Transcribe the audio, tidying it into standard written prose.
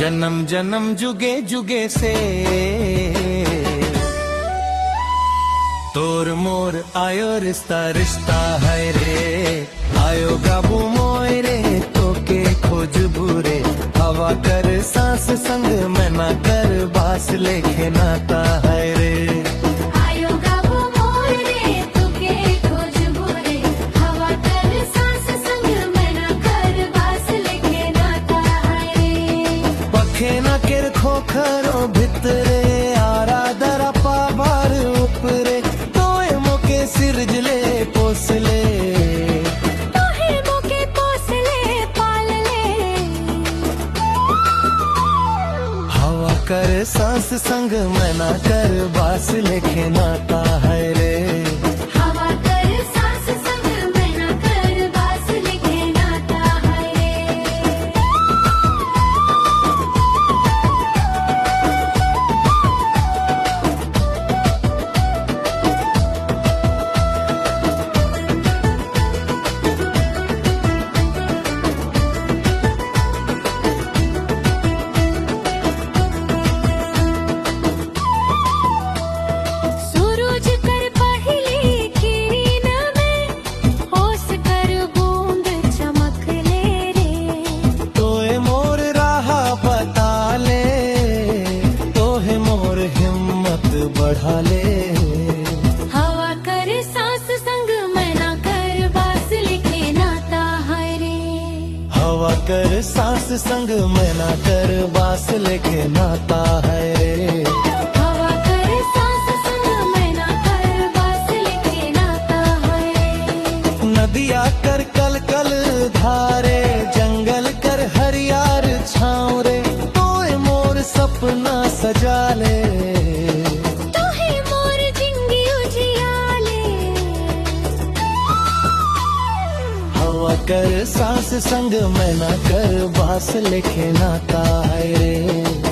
जन्म जन्म जुगे जुगे से तोर मोर आयो रिश्ता रिश्ता है रे आयो गाबू मोय रे तो के खोज बुरे हवा कर सांस संग मैं ना कर बास लेखे नाता है रे खोखरो भितरे आरा दरा पाबार उपरे तोए मोके सिरजले पोसले तोहे मोके पोसले पालले हवा कर सांस संग मैं ना कर बास लेखे नाता है रे हवा कर सांस संग मैं ना कर बास लेखे नाता है बढ़ा ले हवा कर सांस संग मैं ना कर बास लिखे नाता है रे हवा कर सांस संग मैं ना कर बास लेके नाता है रे हवा कर सांस संग मैं ना कर बास लिखे नाता है नदिया कर कल कल धारे जंगल कर हरियार छाँव रे तोए मोर सपना सजा ले हवा कर सांस संग मैं ना कर बास लेखे नाता है रे।